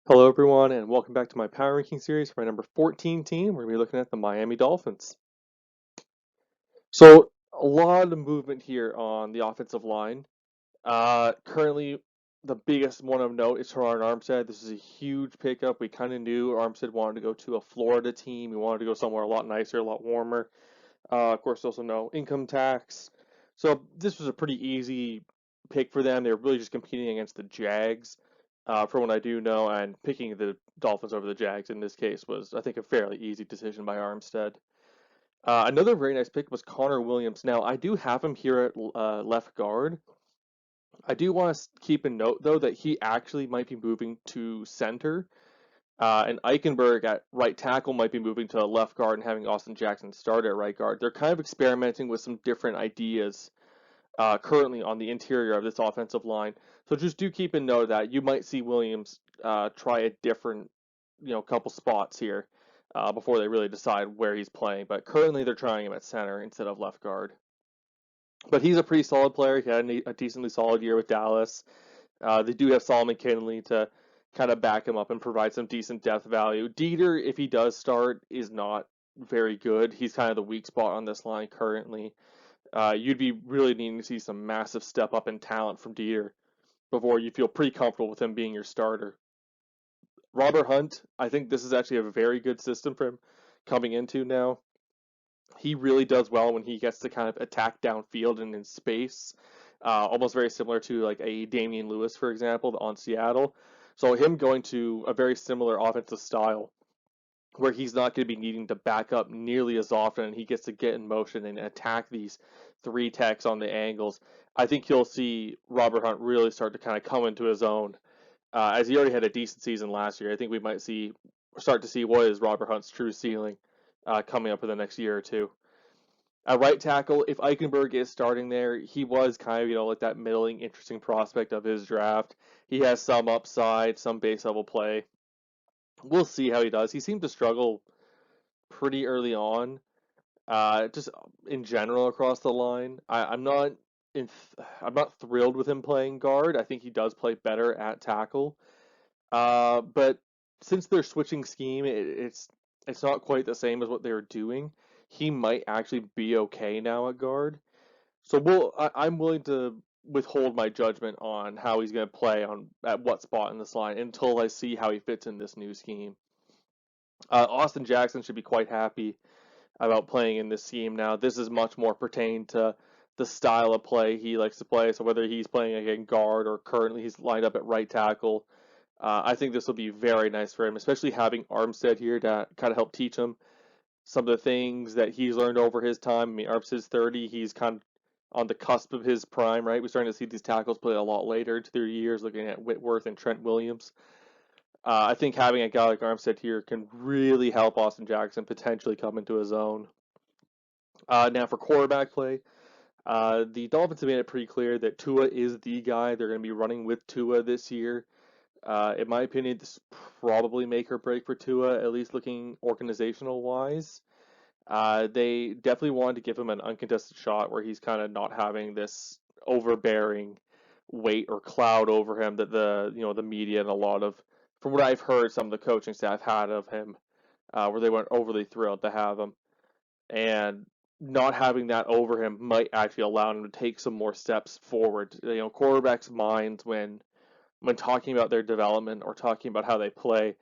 Hello, everyone, and welcome back to my power ranking series for my number 14 team. We're going to be looking at the Miami Dolphins. So, a lot of movement here on the offensive line. Currently, the biggest one of note is Teron Armstead. This is a huge pickup. We kind of knew Armstead wanted to go to a Florida team. He wanted to go somewhere a lot nicer, a lot warmer. Of course, also no income tax. So, this was a pretty easy pick for them. They were really just competing against the Jags, from what I do know, and picking the Dolphins over the Jags in this case was, I think, a fairly easy decision by Armstead. Another very nice pick was Connor Williams. Now, I do have him here at left guard. I do want to keep in note, though, that he actually might be moving to center, and Eichenberg at right tackle might be moving to left guard and having Austin Jackson start at right guard. They're kind of experimenting with some different ideas currently on the interior of this offensive line. So just do keep in note that you might see Williams try a different, couple spots here before they really decide where he's playing. But currently they're trying him at center instead of left guard. But he's a pretty solid player. He had a decently solid year with Dallas. They do have Solomon Kinley to kind of back him up and provide some decent depth value. Dieter, if he does start, is not very good. He's kind of the weak spot on this line currently. You'd be really needing to see some massive step up in talent from Dieter before you feel pretty comfortable with him being your starter. Robert Hunt, I think this is actually a very good system for him coming into now. He really does well when he gets to kind of attack downfield and in space, almost very similar to like a Damian Lewis, for example, on Seattle. So him going to a very similar offensive style where he's not going to be needing to back up nearly as often and he gets to get in motion and attack these three techs on the angles. I think you'll see Robert Hunt really start to kind of come into his own. As he already had a decent season last year, I think we might start to see what is Robert Hunt's true ceiling coming up in the next year or two. At right tackle, if Eichenberg is starting there, he was kind of, like that middling, interesting prospect of his draft. He has some upside, some base level play. We'll see how he does. He seemed to struggle pretty early on, just in general across the line. I'm not thrilled with him playing guard. I think he does play better at tackle. But since they're switching scheme, it's not quite the same as what they were doing. He might actually be okay now at guard. So I'm willing to withhold my judgment on how he's going to play on at what spot in this line until I see how he fits in this new scheme. Austin Jackson should be quite happy about playing in this scheme now. This is much more pertained to the style of play he likes to play. So whether he's playing against guard or currently he's lined up at right tackle, I think this will be very nice for him, especially having Armstead here to kind of help teach him some of the things that he's learned over his time. I mean, Armstead's 30. He's kind of on the cusp of his prime, right? We're starting to see these tackles play a lot later into their years, looking at Whitworth and Trent Williams. I think having a guy like Armstead here can really help Austin Jackson potentially come into his own. Now for quarterback play, the Dolphins have made it pretty clear that Tua is the guy. They're going to be running with Tua this year. In my opinion, this is probably make or break for Tua, at least looking organizational wise. They definitely wanted to give him an uncontested shot where he's kind of not having this overbearing weight or cloud over him that the media and a lot of, from what I've heard, some of the coaching staff had of him, where they weren't overly thrilled to have him, and not having that over him might actually allow him to take some more steps forward. Quarterbacks' minds when talking about their development or talking about how they play,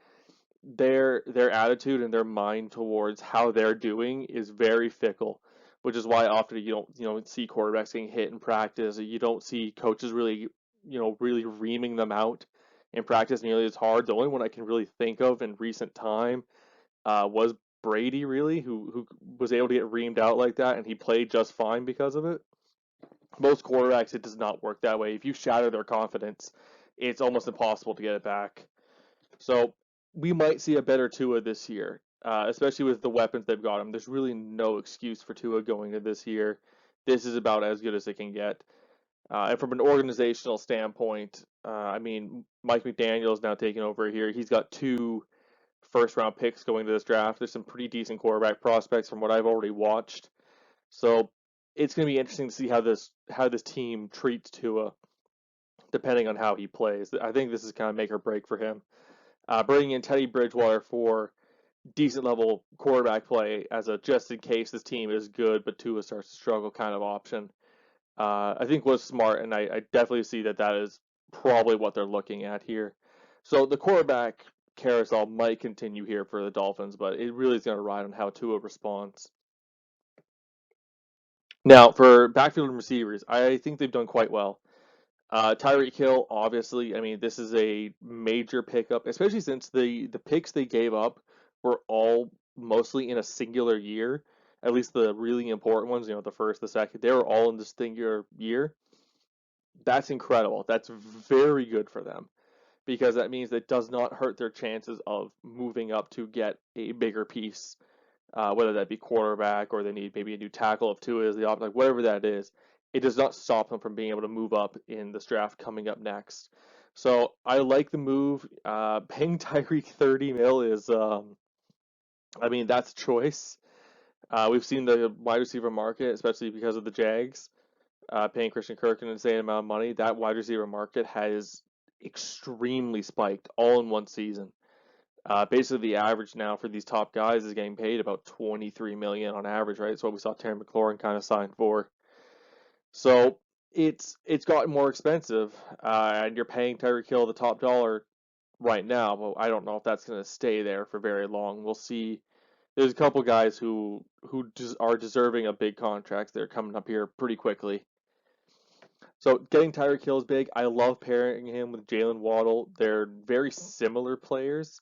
their attitude and their mind towards how they're doing is very fickle, which is why often you don't see quarterbacks getting hit in practice. You don't see coaches really reaming them out in practice nearly as hard. The only one I can really think of in recent time was Brady, really, who was able to get reamed out like that, and he played just fine because of it. Most quarterbacks, it does not work that way. If you shatter their confidence, it's almost impossible to get it back. So we might see a better Tua this year, especially with the weapons they've got him. There's really no excuse for Tua going to this year. This is about as good as it can get. And from an organizational standpoint, I mean, Mike McDaniel is now taking over here. He's got two first round picks going to this draft. There's some pretty decent quarterback prospects from what I've already watched. So it's going to be interesting to see how this team treats Tua, depending on how he plays. I think this is kind of make or break for him. Bringing in Teddy Bridgewater for decent level quarterback play as a just in case this team is good but Tua starts to struggle kind of option. I think was smart, and I definitely see that that is probably what they're looking at here. So the quarterback carousel might continue here for the Dolphins, but it really is going to ride on how Tua responds. Now, for backfield and receivers, I think they've done quite well. Tyreek Hill, obviously, I mean, this is a major pickup, especially since the picks they gave up were all mostly in a singular year. At least the really important ones, the first, the second, they were all in this singular year. That's incredible. That's very good for them because that means it does not hurt their chances of moving up to get a bigger piece, whether that be quarterback or they need maybe a new tackle if Tua is the option, like whatever that is. It does not stop them from being able to move up in this draft coming up next. So I like the move. Paying Tyreek 30 mil is, I mean, that's choice. We've seen the wide receiver market, especially because of the Jags paying Christian Kirk an insane amount of money, that wide receiver market has extremely spiked all in one season. Basically, the average now for these top guys is getting paid about 23 million on average, right? It's what we saw Terry McLaurin kind of sign for. So it's gotten more expensive, and you're paying Tyreek Hill the top dollar right now. But I don't know if that's going to stay there for very long. We'll see. There's a couple guys who are deserving of big contracts. They're coming up here pretty quickly. So getting Tyreek Hill is big. I love pairing him with Jalen Waddle. They're very similar players,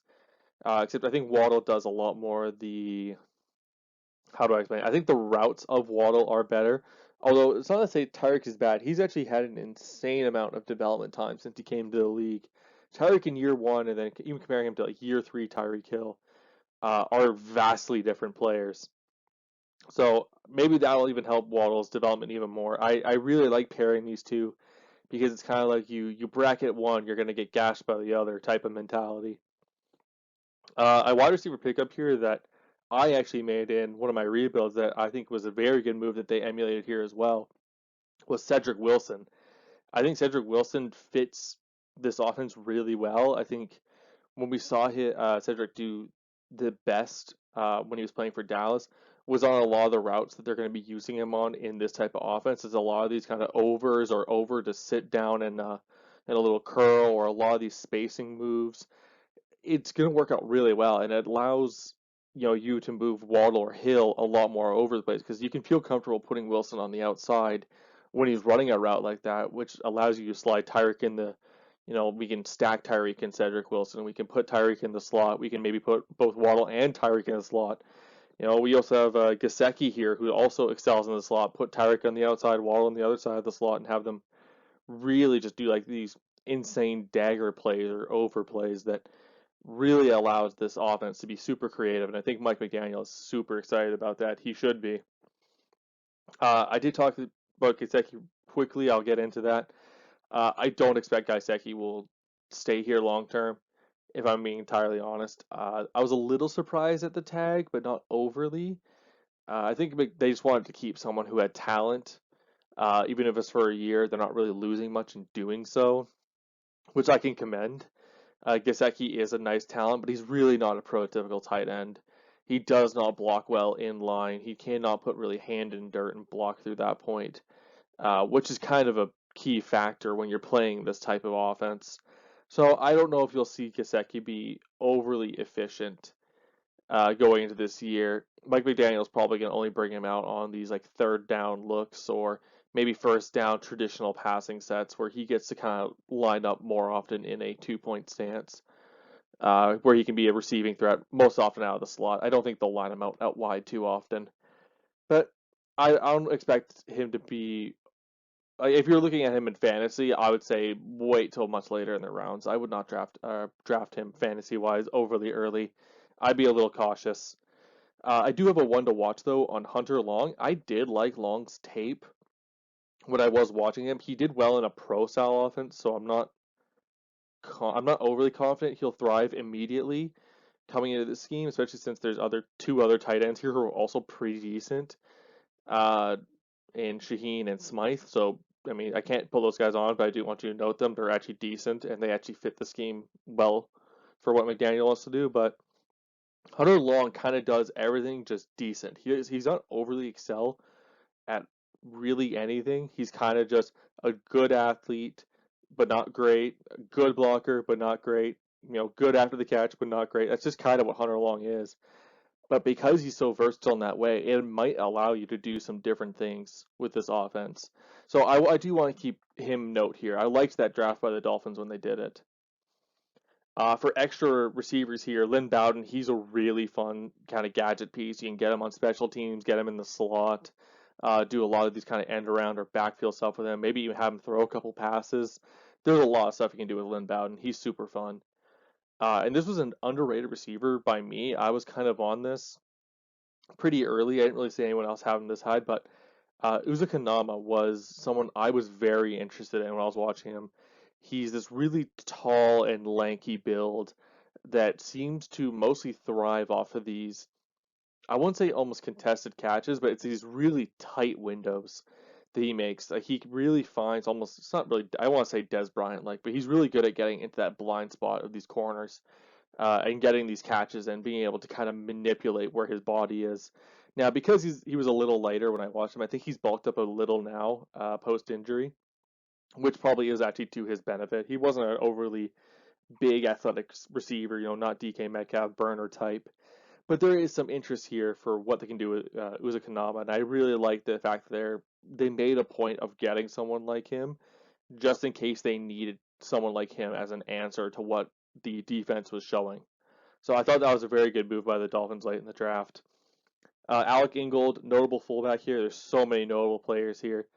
except I think Waddle does a lot more the, how do I explain it? I think the routes of Waddle are better. Although it's not to say Tyreek is bad. He's actually had an insane amount of development time since he came to the league. Tyreek in year one, and then even comparing him to like year three Tyreek Hill, are vastly different players. So maybe that'll even help Waddle's development even more. I really like pairing these two because it's kind of like you bracket one, you're going to get gashed by the other type of mentality. A wide receiver pickup here that I actually made in one of my rebuilds that I think was a very good move that they emulated here as well was Cedric Wilson. I think Cedric Wilson fits this offense really well. I think when we saw Cedric do the best when he was playing for Dallas was on a lot of the routes that they're going to be using him on in this type of offense. Is a lot of these kind of overs or over to sit down and a little curl or a lot of these spacing moves. It's going to work out really well, and it allows you to move Waddle or Hill a lot more over the place because you can feel comfortable putting Wilson on the outside when he's running a route like that, which allows you to slide Tyreek in the we can stack Tyreek and Cedric Wilson. We can put Tyreek in the slot. We can maybe put both Waddle and Tyreek in the slot. We also have Gesicki here who also excels in the slot. Put Tyreek on the outside, Waddle on the other side of the slot, and have them really just do like these insane dagger plays or over plays that really allows this offense to be super creative. And I think Mike McDaniel is super excited about that. He should be. I did talk about Gesicki quickly. I'll get into that. I don't expect Gesicki will stay here long term, if I'm being entirely honest. I was a little surprised at the tag, but not overly. I think they just wanted to keep someone who had talent, even if it's for a year. They're not really losing much in doing so, which I can commend. Gesicki is a nice talent, but he's really not a prototypical tight end. He does not block well in line. He cannot put really hand in dirt and block through that point, which is kind of a key factor when you're playing this type of offense. So I don't know if you'll see Gesicki be overly efficient going into this year. Mike McDaniel's probably going to only bring him out on these like third down looks or maybe first down traditional passing sets where he gets to kind of line up more often in a 2 point stance, where he can be a receiving threat most often out of the slot. I don't think they'll line him out wide too often, but I don't expect him to be. If you're looking at him in fantasy, I would say wait till much later in the rounds. I would not draft him fantasy wise overly early. I'd be a little cautious. I do have a one to watch though on Hunter Long. I did like Long's tape when I was watching him. He did well in a pro style offense, so I'm not overly confident he'll thrive immediately coming into this scheme, especially since there's two other tight ends here who are also pretty decent, uh, in Shaheen and Smythe. So I mean, I can't pull those guys on, but I do want you to note them. They're actually decent and they actually fit the scheme well. for what McDaniel wants to do, but Hunter Long kind of does everything just decent. He's not overly excel at really anything. He's kind of just a good athlete, but not great. A good blocker, but not great. Good after the catch, but not great. That's just kind of what Hunter Long is. But because he's so versatile in that way, it might allow you to do some different things with this offense. So I do want to keep him note here. I liked that draft by the Dolphins when they did it. For extra receivers here, Lynn Bowden, he's a really fun kind of gadget piece. You can get him on special teams, get him in the slot, do a lot of these kind of end around or backfield stuff with him. Maybe even have him throw a couple passes. There's a lot of stuff you can do with Lynn Bowden. He's super fun. And this was an underrated receiver by me. I was kind of on this pretty early. I didn't really see anyone else having this high, but Uza Kanama was someone I was very interested in when I was watching him. He's this really tall and lanky build that seems to mostly thrive off of these, I won't say almost contested catches, but it's these really tight windows that he makes. Like he really finds almost, it's not really, I want to say Des Bryant like, but he's really good at getting into that blind spot of these corners and getting these catches and being able to kind of manipulate where his body is. Now, because he was a little lighter when I watched him, I think he's bulked up a little now post injury, which probably is actually to his benefit. He wasn't an overly big athletic receiver, not DK Metcalf burner type. But there is some interest here for what they can do with Uza Kanama, and I really like the fact that they made a point of getting someone like him, just in case they needed someone like him as an answer to what the defense was showing. So I thought that was a very good move by the Dolphins late in the draft. Alec Ingold, notable fullback here. There's so many notable players here.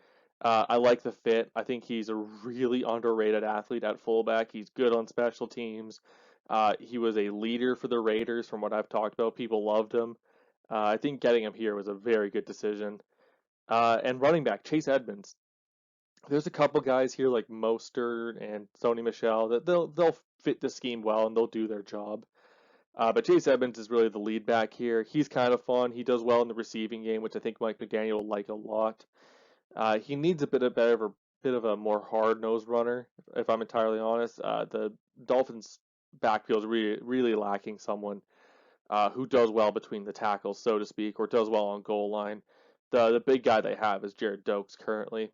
I like the fit. I think he's a really underrated athlete at fullback. He's good on special teams. He was a leader for the Raiders, from what I've talked about. People loved him. I think getting him here was a very good decision. And running back, Chase Edmonds. There's a couple guys here like Mostert and Sony Michel that they'll fit the scheme well and they'll do their job. But Chase Edmonds is really the lead back here. He's kind of fun. He does well in the receiving game, which I think Mike McDaniel will like a lot. He needs a bit of a more hard-nosed runner, if I'm entirely honest. The Dolphins' backfield is really lacking someone who does well between the tackles, so to speak, or does well on goal line. The big guy they have is Jared Dokes currently.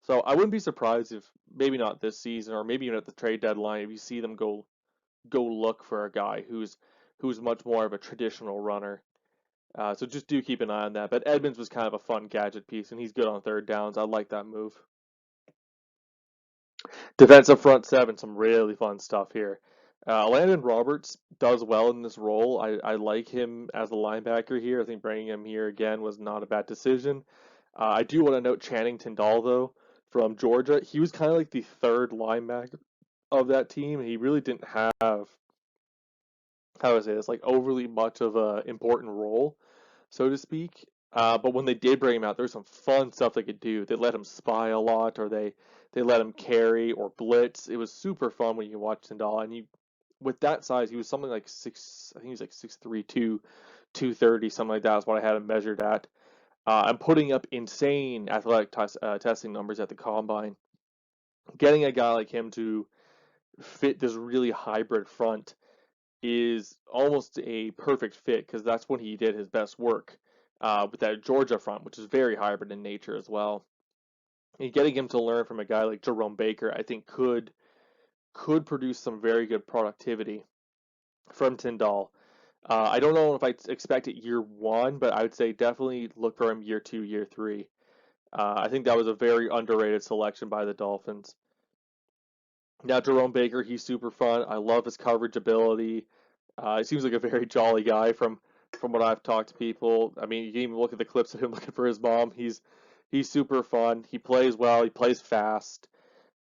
So I wouldn't be surprised if maybe not this season or maybe even at the trade deadline if you see them go look for a guy who's much more of a traditional runner. So just do keep an eye on that. But Edmonds was kind of a fun gadget piece, and he's good on third downs. I like that move. Defensive front seven, some really fun stuff here. Landon Roberts does well in this role. I like him as a linebacker here. I think bringing him here again was not a bad decision. I do want to note Channing Tindall, though, from Georgia. He was kind of like the third linebacker of that team. He really didn't have, how do I say this, like overly much of a important role, so to speak. But when they did bring him out, there was some fun stuff they could do. They let him spy a lot, or they let him carry or blitz. It was super fun when you watch Tindall, and with that size, he was something like six. I think he was like 6'3", 230, something like that is what I had him measured at. And putting up insane athletic testing numbers at the combine. Getting a guy like him to fit this really hybrid front is almost a perfect fit because that's when he did his best work with that Georgia front, which is very hybrid in nature as well. And getting him to learn from a guy like Jerome Baker, I think could produce some very good productivity from Tyndall. I don't know if I expect it year one, but I would say definitely look for him year two, year three. I think that was a very underrated selection by the Dolphins. Now, Jerome Baker, he's super fun. I love his coverage ability. He seems like a very jolly guy from what I've talked to people. I mean, you can even look at the clips of him looking for his mom. He's super fun. He plays well. He plays fast.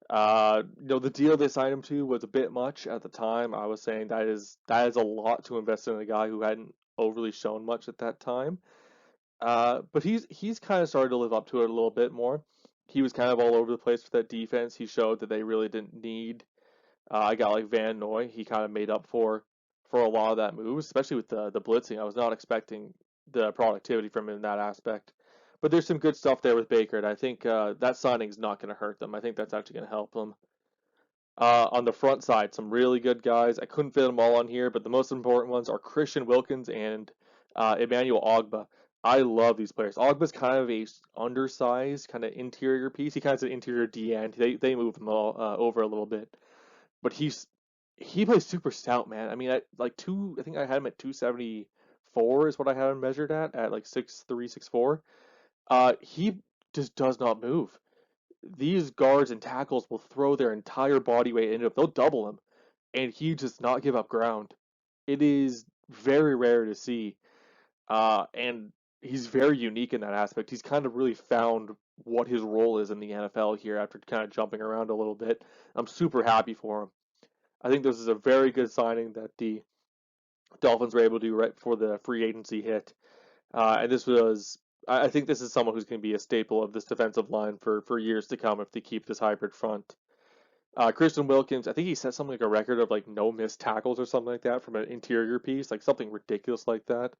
The deal they signed him to was a bit much at the time. I was saying that is a lot to invest in a guy who hadn't overly shown much at that time. But he's kind of started to live up to it a little bit more. He was kind of all over the place with that defense. He showed that they really didn't need I got like Van Noy. He kind of made up for a lot of that move, especially with the blitzing. I was not expecting the productivity from him in that aspect. But there's some good stuff there with Baker, and I think that signing's not going to hurt them. I think that's actually going to help them. On the front side, some really good guys. I couldn't fit them all on here, but the most important ones are Christian Wilkins and Emmanuel Ogba. I love these players. Ogba's kind of a undersized, kind of interior piece. He kind of an interior D end. They move him all over a little bit, but he plays super stout, man. I mean, I think I had him at 274 is what I had him measured at like 6'3", 6'4". He just does not move. These guards and tackles will throw their entire body weight into him. They'll double him, and he does not give up ground. It is very rare to see, and he's very unique in that aspect. He's kind of really found what his role is in the NFL here after kind of jumping around a little bit. I'm super happy for him. I think this is a very good signing that the Dolphins were able to do right before the free agency hit. And this was, I think this is someone who's going to be a staple of this defensive line for years to come if they keep this hybrid front. Christian Wilkins, I think he set something like a record of like no missed tackles or something like that from an interior piece, like something ridiculous like that.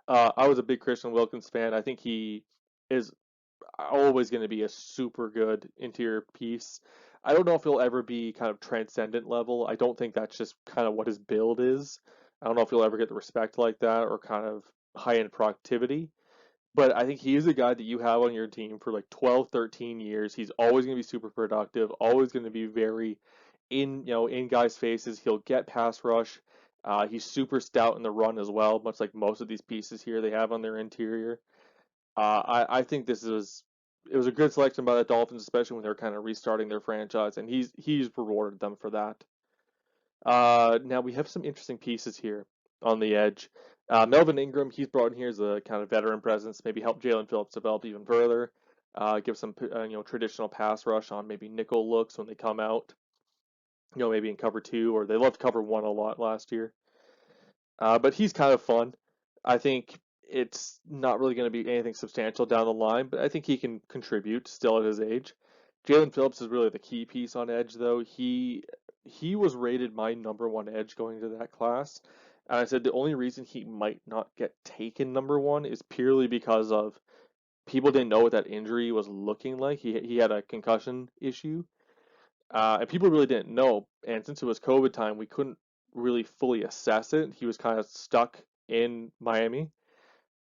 I was a big Christian Wilkins fan. I think he is always going to be a super good interior piece. I don't know if he'll ever be kind of transcendent level. I don't think that's just kind of what his build is. I don't know if he'll ever get the respect like that or kind of high end productivity. But I think he is a guy that you have on your team for like 12, 13 years. He's always going to be super productive, always going to be very in guys' faces. He'll get pass rush. He's super stout in the run as well, much like most of these pieces here they have on their interior. I think it was a good selection by the Dolphins, especially when they're kind of restarting their franchise, and he's rewarded them for that. Now we have some interesting pieces here on the edge. Melvin Ingram, he's brought in here as a kind of veteran presence, maybe help Jalen Phillips develop even further. Give some traditional pass rush on maybe nickel looks when they come out. Maybe in cover two, or they loved cover one a lot last year. But he's kind of fun. I think it's not really going to be anything substantial down the line, but I think he can contribute still at his age. Jalen Phillips is really the key piece on edge, though. He was rated my number one edge going into that class, and I said the only reason he might not get taken number one is purely because of people didn't know what that injury was looking like. He had a concussion issue, and people really didn't know. And since it was COVID time, we couldn't really fully assess it. He was kind of stuck in Miami,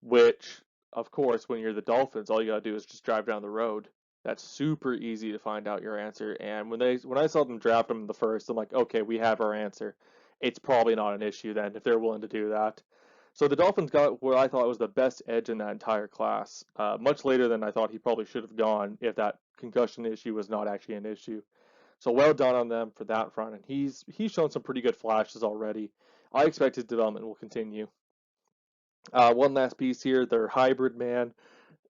which, of course, when you're the Dolphins, all you gotta do is just drive down the road. That's super easy to find out your answer. And when I saw them draft him in the first, I'm like, okay, we have our answer. It's probably not an issue then if they're willing to do that. So the Dolphins got what I thought was the best edge in that entire class, much later than I thought he probably should have gone if that concussion issue was not actually an issue. So well done on them for that front, and he's shown some pretty good flashes already. I expect his development will continue. One last piece here, their hybrid man,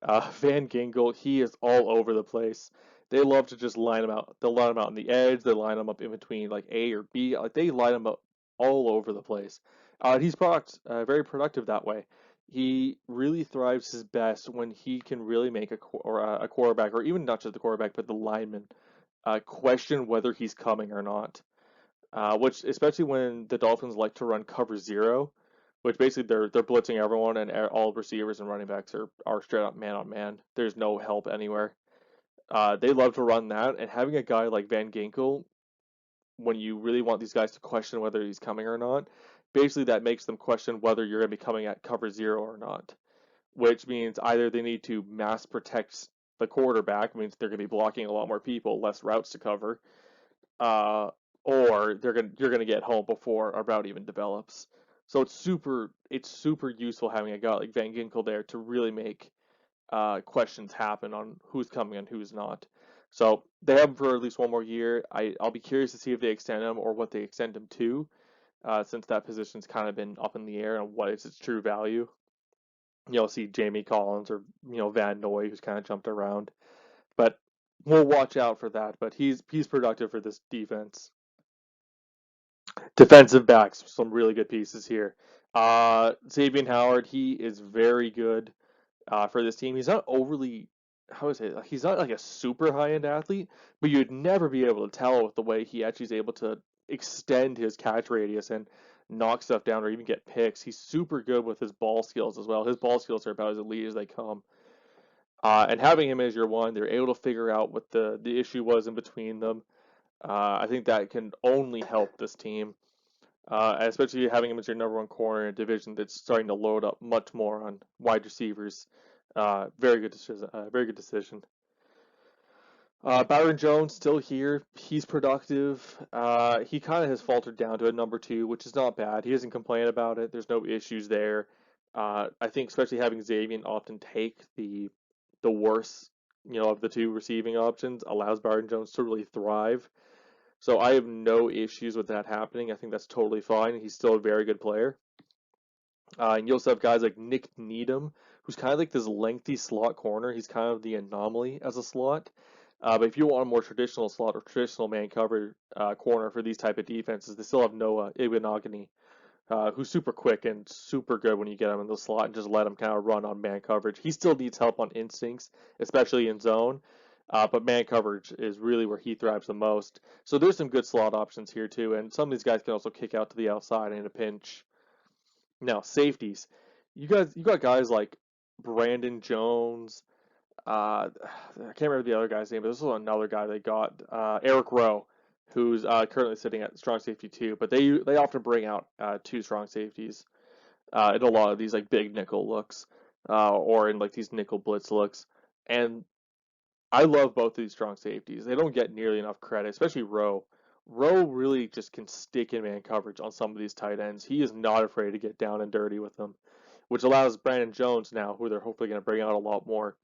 Van Ginkel. He is all over the place. They love to just line him out. They'll line him out on the edge. They line him up in between like A or B. Like they line him up all over the place. He's very productive that way. He really thrives his best when he can really make a quarterback, or even not just the quarterback, but the lineman, question whether he's coming or not. Which especially when the Dolphins like to run cover zero, which basically they're blitzing everyone and all receivers and running backs are straight up man on man. There's no help anywhere. They love to run that, and having a guy like Van Ginkel, when you really want these guys to question whether he's coming or not, basically that makes them question whether you're going to be coming at cover zero or not, which means either they need to mass protect the quarterback, means they're going to be blocking a lot more people, less routes to cover, uh, or you're gonna get home before a route even develops. So it's super useful having a guy like Van Ginkel there to really make questions happen on who's coming and who's not. So they have him for at least one more year. I'll be curious to see if they extend him or what they extend him to, since that position's kind of been up in the air and what is its true value. You'll see Jamie Collins or Van Noy who's kind of jumped around, but we'll watch out for that. But he's productive for this defense. Defensive backs, some really good pieces here. Xavier Howard, he is very good for this team. He's not overly, how would I say, he's not like a super high end athlete, but you'd never be able to tell with the way he actually is able to extend his catch radius and knock stuff down or even get picks. He's super good with his ball skills as well. His ball skills are about as elite as they come. And having him as your one, they're able to figure out what the issue was in between them. I think that can only help this team, especially having him as your number one corner in a division that's starting to load up much more on wide receivers. Very good decision. Very good decision. Byron Jones still here. He's productive. He kind of has faltered down to a number two, which is not bad. He doesn't complain about it. There's no issues there. I think especially having Xavier often take the worst, of the two receiving options allows Byron Jones to really thrive. So I have no issues with that happening. I think that's totally fine. He's still a very good player. And you also have guys like Nick Needham, who's kind of like this lengthy slot corner. He's kind of the anomaly as a slot. But if you want a more traditional slot or traditional man cover corner for these type of defenses, they still have Noah Igbinoghene, who's super quick and super good when you get him in the slot and just let him kind of run on man coverage. He still needs help on instincts, especially in zone. But man coverage is really where he thrives the most. So there's some good slot options here too, and some of these guys can also kick out to the outside in a pinch. Now, safeties. You got guys like Brandon Jones. I can't remember the other guy's name, but this is another guy they got. Eric Rowe, who's currently sitting at strong safety two. But they often bring out two strong safeties in a lot of these like big nickel looks, or in like these nickel blitz looks. And I love both of these strong safeties. They don't get nearly enough credit, especially Rowe. Rowe really just can stick in man coverage on some of these tight ends. He is not afraid to get down and dirty with them, which allows Brandon Jones now, who they're hopefully going to bring out a lot more,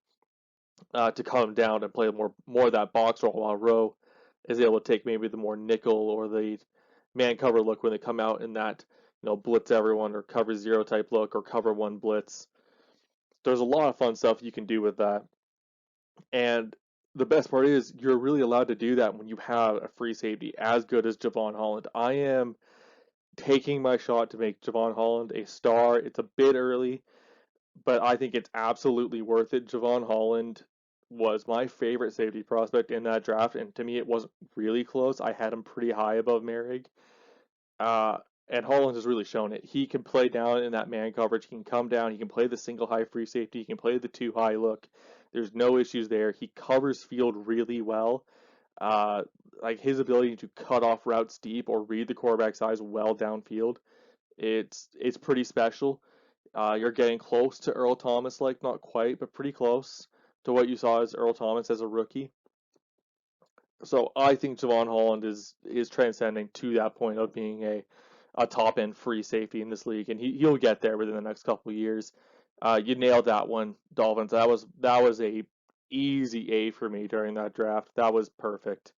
to come down and play more of that box role, while Rowe is able to take maybe the more nickel or the man cover look when they come out in that blitz everyone or cover zero type look or cover one blitz. There's a lot of fun stuff you can do with that. And the best part is you're really allowed to do that when you have a free safety as good as Javon Holland. I am taking my shot to make Javon Holland a star. It's a bit early, but I think it's absolutely worth it. Javon Holland was my favorite safety prospect in that draft, and to me it wasn't really close. I had him pretty high above Merrick. Uh, and Holland has really shown it. He can play down in that man coverage. He can come down. He can play the single high free safety. He can play the two high look. There's no issues there. He covers field really well. Uh, like his ability to cut off routes deep or read the quarterback's eyes well downfield, it's pretty special. You're getting close to Earl Thomas, like not quite, but pretty close to what you saw as Earl Thomas as a rookie. So I think Javon Holland is transcending to that point of being a top end free safety in this league, and he'll get there within the next couple of years. You nailed that one, Dolphins. That was a easy A for me during that draft. That was perfect.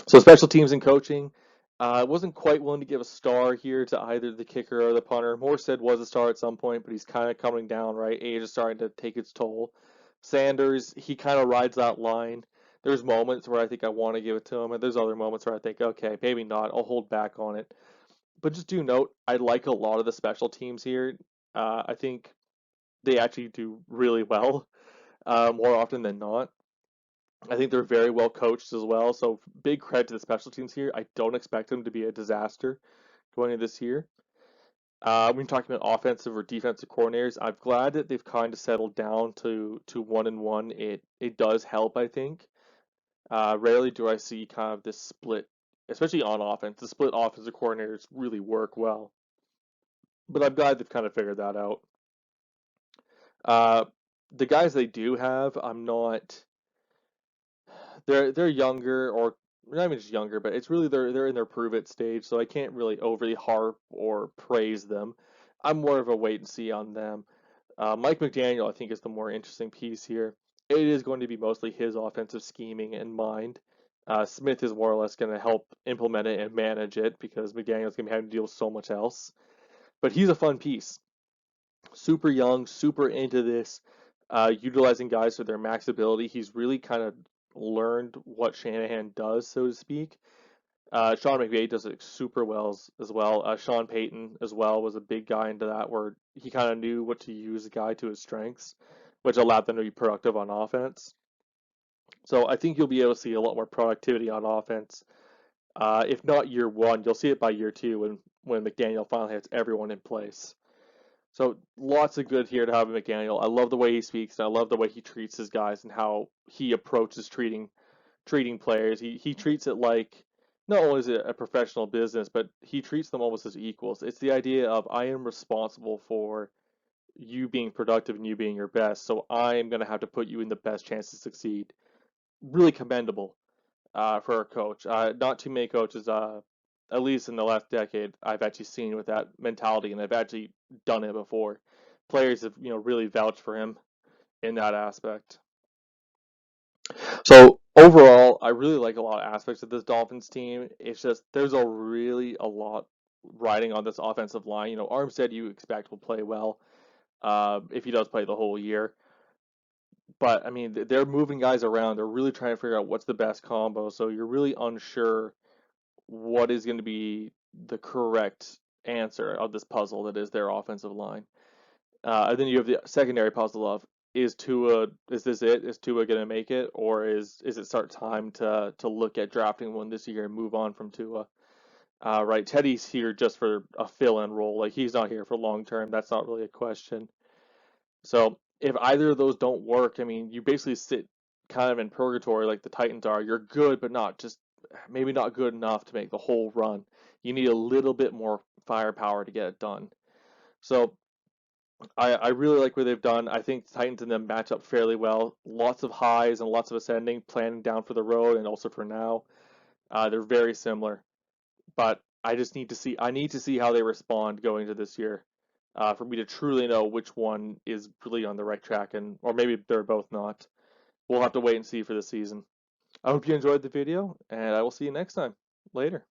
So special teams and coaching. I wasn't quite willing to give a star here to either the kicker or the punter. Morstead was a star at some point, but he's kind of coming down, right? Age is starting to take its toll. Sanders, he kind of rides that line. There's moments where I think I want to give it to him, and there's other moments where I think, okay, maybe not. I'll hold back on it. But just do note, I like a lot of the special teams here. I think they actually do really well, more often than not. I think they're very well coached as well. So big credit to the special teams here. I don't expect them to be a disaster going into this year. When talking about offensive or defensive coordinators, I'm glad that they've kind of settled down to 1-1. It does help, I think. Rarely do I see kind of this split, especially on offense. The split offensive coordinators really work well. But I'm glad they've kind of figured that out. Uh, the guys they do have, I'm not. They're younger, or not even just younger, but it's really they're in their prove it stage, so I can't really overly harp or praise them. I'm more of a wait and see on them. Mike McDaniel, I think, is the more interesting piece here. It is going to be mostly his offensive scheming in mind. Smith is more or less going to help implement it and manage it because McDaniel's going to be having to deal with so much else. But he's a fun piece. Super young, super into this, utilizing guys to their max ability. He's really kind of learned what Shanahan does, so to speak. Sean McVay does it super well as well. Sean Payton as well was a big guy into that, where he kind of knew what to use the guy to his strengths, which allowed them to be productive on offense. So I think you'll be able to see a lot more productivity on offense. If not year one, you'll see it by year two when McDaniel finally has everyone in place. So lots of good here to have McDaniel. I love the way he speaks, and I love the way he treats his guys and how he approaches treating treating players. He treats it like not only is it a professional business, but he treats them almost as equals. It's the idea of I am responsible for you being productive and you being your best, so I am going to have to put you in the best chance to succeed. Really commendable for a coach. Not too many coaches, at least in the last decade, I've actually seen with that mentality, and I've actually done it before. Players have, really vouched for him in that aspect. So overall, I really like a lot of aspects of this Dolphins team. It's just there's a lot riding on this offensive line. Armstead you expect will play well if he does play the whole year. But I mean, they're moving guys around. They're really trying to figure out what's the best combo. So you're really unsure what is going to be the correct answer of this puzzle that is their offensive line. And then you have the secondary puzzle of is this it? Is Tua going to make it, or is it start time to look at drafting one this year and move on from Tua? Right, Teddy's here just for a fill-in role. Like he's not here for long term. That's not really a question. So if either of those don't work, I mean, you basically sit kind of in purgatory like the Titans are. You're good, but not just maybe not good enough to make the whole run. You need a little bit more firepower to get it done. So I really like what they've done. I think the Titans and them match up fairly well. Lots of highs and lots of ascending, planning down for the road and also for now. They're very similar, but I just need to see. I need to see how they respond going to this year, for me to truly know which one is really on the right track, and or maybe they're both not. We'll have to wait and see for the season. I hope you enjoyed the video, and I will see you next time. Later.